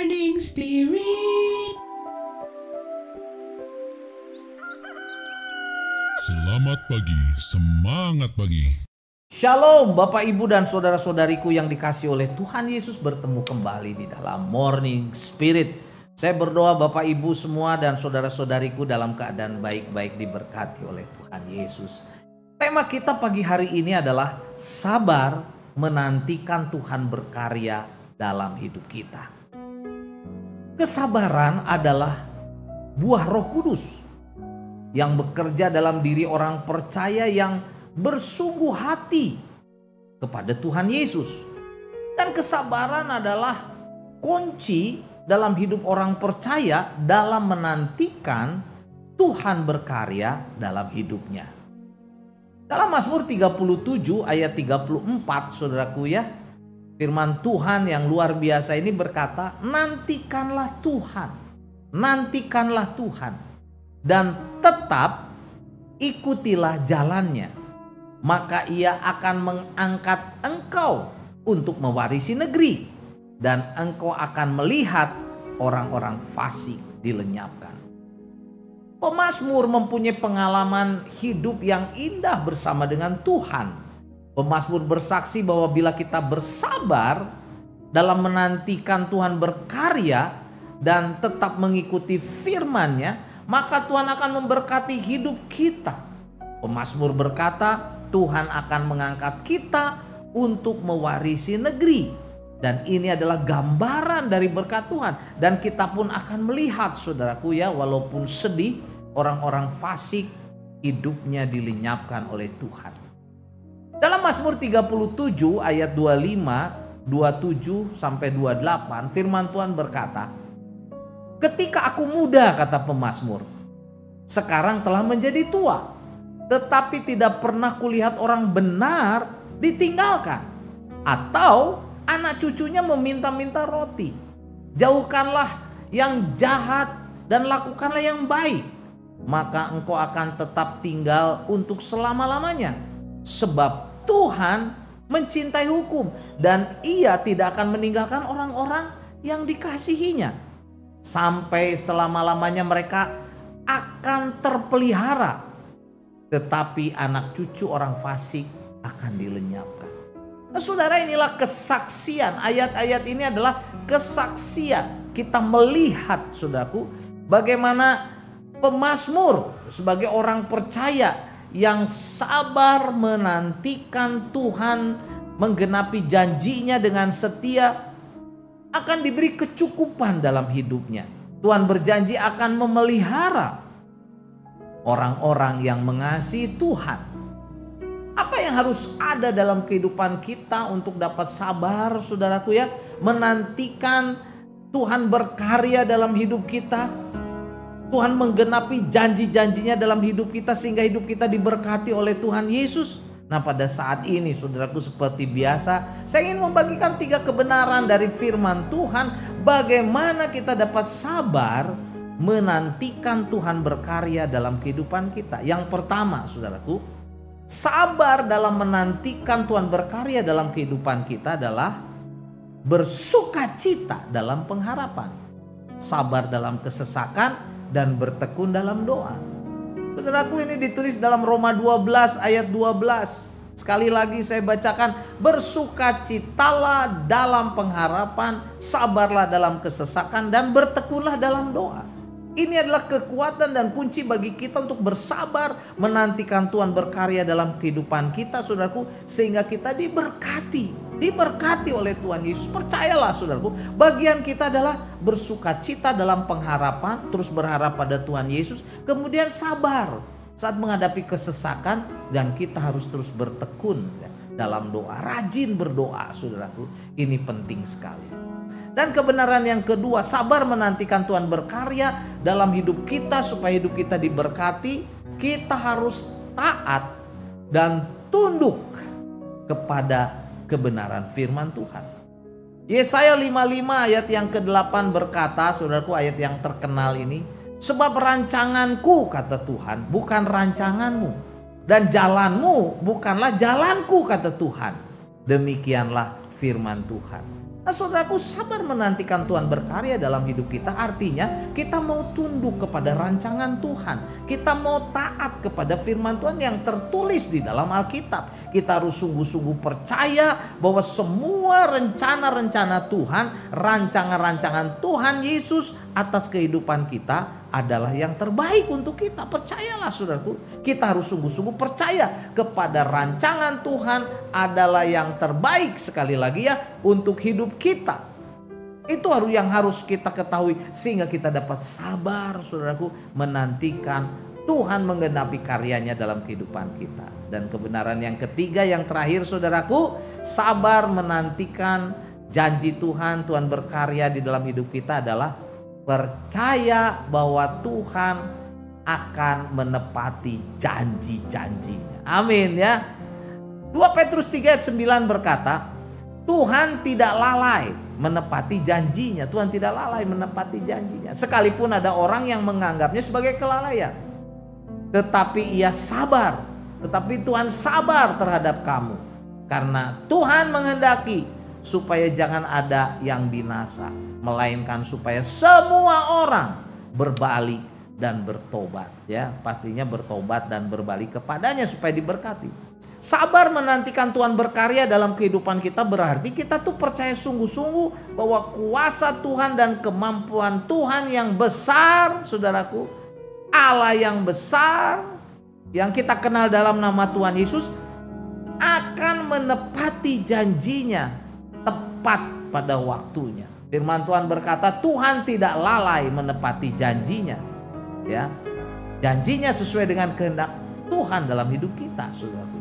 Morning Spirit. Selamat pagi, semangat pagi. Shalom Bapak Ibu dan saudara-saudariku yang dikasihi oleh Tuhan Yesus, bertemu kembali di dalam Morning Spirit. Saya berdoa Bapak Ibu semua dan saudara-saudariku dalam keadaan baik-baik, diberkati oleh Tuhan Yesus. Tema kita pagi hari ini adalah sabar menantikan Tuhan berkarya dalam hidup kita. Kesabaran adalah buah Roh Kudus yang bekerja dalam diri orang percaya yang bersungguh hati kepada Tuhan Yesus. Dan kesabaran adalah kunci dalam hidup orang percaya dalam menantikan Tuhan berkarya dalam hidupnya. Dalam Mazmur 37 ayat 34, saudaraku ya, firman Tuhan yang luar biasa ini berkata, nantikanlah Tuhan, nantikanlah Tuhan, dan tetap ikutilah jalannya, maka ia akan mengangkat engkau untuk mewarisi negeri, dan engkau akan melihat orang-orang fasik dilenyapkan. Pemazmur mempunyai pengalaman hidup yang indah bersama dengan Tuhan. Pemazmur bersaksi bahwa bila kita bersabar dalam menantikan Tuhan berkarya dan tetap mengikuti firman-Nya, maka Tuhan akan memberkati hidup kita. Pemazmur berkata, Tuhan akan mengangkat kita untuk mewarisi negeri. Dan ini adalah gambaran dari berkat Tuhan. Dan kita pun akan melihat, saudaraku ya, walaupun sedih, orang-orang fasik hidupnya dilenyapkan oleh Tuhan. Dalam Mazmur 37 ayat 25, 27 sampai 28, firman Tuhan berkata, ketika aku muda, kata pemazmur, sekarang telah menjadi tua, tetapi tidak pernah kulihat orang benar ditinggalkan, atau anak cucunya meminta-minta roti. Jauhkanlah yang jahat dan lakukanlah yang baik, maka engkau akan tetap tinggal untuk selama-lamanya. Sebab Tuhan mencintai hukum dan ia tidak akan meninggalkan orang-orang yang dikasihinya. Sampai selama-lamanya mereka akan terpelihara, tetapi anak cucu orang fasik akan dilenyapkan. Nah, saudara, inilah kesaksian. Ayat-ayat ini adalah kesaksian. Kita melihat, saudaraku, bagaimana pemazmur sebagai orang percaya yang sabar menantikan Tuhan menggenapi janjinya dengan setia akan diberi kecukupan dalam hidupnya. Tuhan berjanji akan memelihara orang-orang yang mengasihi Tuhan. Apa yang harus ada dalam kehidupan kita untuk dapat sabar, saudaraku ya, menantikan Tuhan berkarya dalam hidup kita? Tuhan menggenapi janji-janjinya dalam hidup kita sehingga hidup kita diberkati oleh Tuhan Yesus. Nah, pada saat ini saudaraku, seperti biasa saya ingin membagikan 3 kebenaran dari firman Tuhan, bagaimana kita dapat sabar menantikan Tuhan berkarya dalam kehidupan kita. Yang pertama, saudaraku, sabar dalam menantikan Tuhan berkarya dalam kehidupan kita adalah bersukacita dalam pengharapan, sabar dalam kesesakan, dan bertekun dalam doa. Saudaraku, ini ditulis dalam Roma 12 ayat 12. Sekali lagi saya bacakan, bersukacitalah dalam pengharapan, sabarlah dalam kesesakan, dan bertekunlah dalam doa. Ini adalah kekuatan dan kunci bagi kita untuk bersabar menantikan Tuhan berkarya dalam kehidupan kita, saudaraku, sehingga kita diberkati oleh Tuhan Yesus. Percayalah, saudaraku, bagian kita adalah bersukacita dalam pengharapan, terus berharap pada Tuhan Yesus, kemudian sabar saat menghadapi kesesakan, dan kita harus terus bertekun dalam doa, rajin berdoa, saudaraku. Ini penting sekali. Dan kebenaran yang kedua, sabar menantikan Tuhan berkarya dalam hidup kita supaya hidup kita diberkati. Kita harus taat dan tunduk kepada kebenaran firman Tuhan. Yesaya 55 ayat yang ke-8 berkata, saudaraku, ayat yang terkenal ini, sebab rancanganku, kata Tuhan, bukan rancanganmu, dan jalanmu bukanlah jalanku, kata Tuhan. Demikianlah firman Tuhan. Nah, saudaraku, sabar menantikan Tuhan berkarya dalam hidup kita artinya kita mau tunduk kepada rancangan Tuhan. Kita mau taat kepada firman Tuhan yang tertulis di dalam Alkitab. Kita harus sungguh-sungguh percaya bahwa semua rencana-rencana Tuhan, rancangan-rancangan Tuhan Yesus atas kehidupan kita adalah yang terbaik untuk kita. Percayalah saudaraku, kita harus sungguh-sungguh percaya kepada rancangan Tuhan adalah yang terbaik, sekali lagi ya, untuk hidup kita. Itu yang harus kita ketahui sehingga kita dapat sabar saudaraku menantikan Tuhan menggenapi karyanya dalam kehidupan kita. Dan kebenaran yang ketiga, yang terakhir saudaraku, sabar menantikan janji Tuhan, Tuhan berkarya di dalam hidup kita adalah percaya bahwa Tuhan akan menepati janji-janjinya. Amin ya. 2 Petrus 3 ayat 9 berkata, Tuhan tidak lalai menepati janjinya. Tuhan tidak lalai menepati janjinya. Sekalipun ada orang yang menganggapnya sebagai kelalaian. Tetapi ia sabar. Tetapi Tuhan sabar terhadap kamu. Karena Tuhan menghendaki supaya jangan ada yang binasa, melainkan supaya semua orang berbalik dan bertobat. Ya, pastinya bertobat dan berbalik kepadanya supaya diberkati. Sabar menantikan Tuhan berkarya dalam kehidupan kita berarti kita tuh percaya sungguh-sungguh bahwa kuasa Tuhan dan kemampuan Tuhan yang besar, saudaraku, Allah yang besar yang kita kenal dalam nama Tuhan Yesus akan menepati janjinya tepat pada waktunya. Firman Tuhan berkata Tuhan tidak lalai menepati janjinya. Ya, janjinya sesuai dengan kehendak Tuhan dalam hidup kita, saudaraku.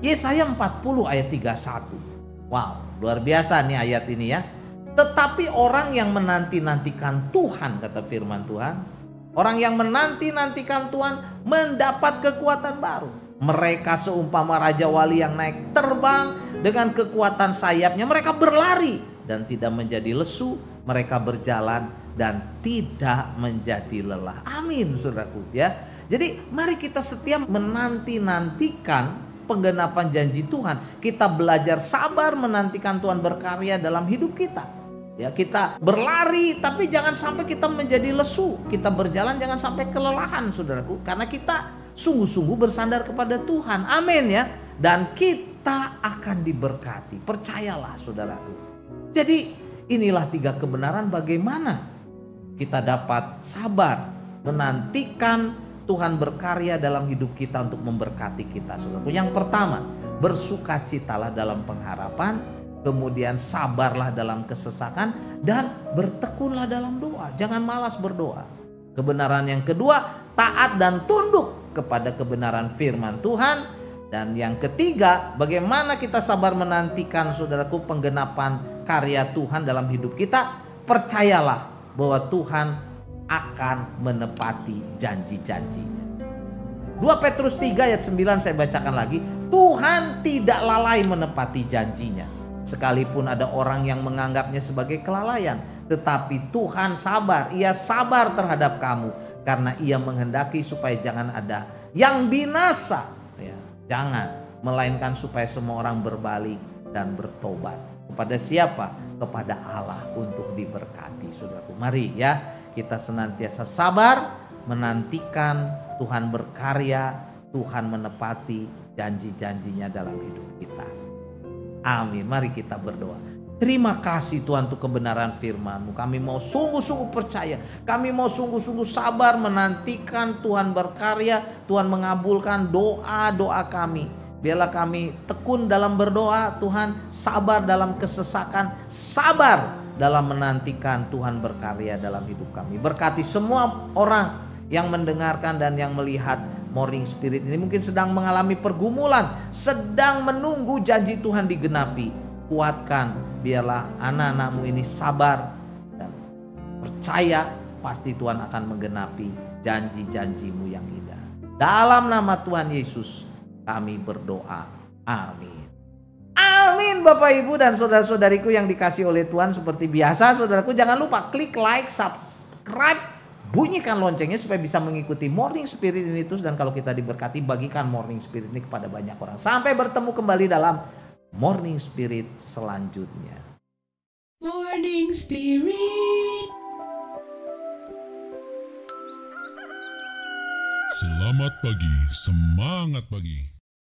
Yesaya 40 ayat 31. Wow, luar biasa nih ayat ini ya. Tetapi orang yang menanti-nantikan Tuhan, kata firman Tuhan, orang yang menanti-nantikan Tuhan mendapat kekuatan baru. Mereka seumpama raja wali yang naik terbang dengan kekuatan sayapnya. Mereka berlari dan tidak menjadi lesu. Mereka berjalan dan tidak menjadi lelah. Amin, saudaraku ya. Jadi mari kita setia menanti-nantikan penggenapan janji Tuhan. Kita belajar sabar menantikan Tuhan berkarya dalam hidup kita. Ya, kita berlari tapi jangan sampai kita menjadi lesu. Kita berjalan jangan sampai kelelahan, saudaraku, karena kita sungguh-sungguh bersandar kepada Tuhan. Amin ya. Dan kita akan diberkati. Percayalah, saudaraku. Jadi inilah 3 kebenaran bagaimana kita dapat sabar menantikan Tuhan berkarya dalam hidup kita untuk memberkati kita, saudaraku. Yang pertama, bersukacitalah dalam pengharapan. Kemudian sabarlah dalam kesesakan dan bertekunlah dalam doa. Jangan malas berdoa. Kebenaran yang kedua, taat dan tunduk kepada kebenaran firman Tuhan. Dan yang ketiga, bagaimana kita sabar menantikan, saudaraku, penggenapan karya Tuhan dalam hidup kita. Percayalah bahwa Tuhan akan menepati janji-janjinya. 2 Petrus 3 ayat 9 saya bacakan lagi. Tuhan tidak lalai menepati janjinya. Sekalipun ada orang yang menganggapnya sebagai kelalaian, tetapi Tuhan sabar. Ia sabar terhadap kamu karena ia menghendaki supaya jangan ada yang binasa. Ya, jangan, melainkan supaya semua orang berbalik dan bertobat. Kepada siapa? Kepada Allah untuk diberkati, saudaraku. Mari ya, kita senantiasa sabar menantikan Tuhan berkarya, Tuhan menepati janji-janjinya dalam hidup kita. Amin. Mari kita berdoa. Terima kasih Tuhan untuk kebenaran firman-Mu. Kami mau sungguh-sungguh percaya. Kami mau sungguh-sungguh sabar menantikan Tuhan berkarya. Tuhan mengabulkan doa-doa kami. Biarlah kami tekun dalam berdoa, Tuhan. Sabar dalam kesesakan. Sabar dalam menantikan Tuhan berkarya dalam hidup kami. Berkati semua orang yang mendengarkan dan yang melihat Morning Spirit ini mungkin sedang mengalami pergumulan, sedang menunggu janji Tuhan digenapi. Kuatkan, biarlah anak-anak-Mu ini sabar dan percaya pasti Tuhan akan menggenapi janji-janji-Mu yang indah. Dalam nama Tuhan Yesus kami berdoa. Amin. Amin, Bapak Ibu dan saudara-saudariku yang dikasih oleh Tuhan. Seperti biasa, saudaraku, jangan lupa klik like, subscribe, bunyikan loncengnya supaya bisa mengikuti Morning Spirit ini terus. Dan kalau kita diberkati, bagikan Morning Spirit ini kepada banyak orang. Sampai bertemu kembali dalam Morning Spirit selanjutnya. Morning Spirit. Selamat pagi, semangat pagi.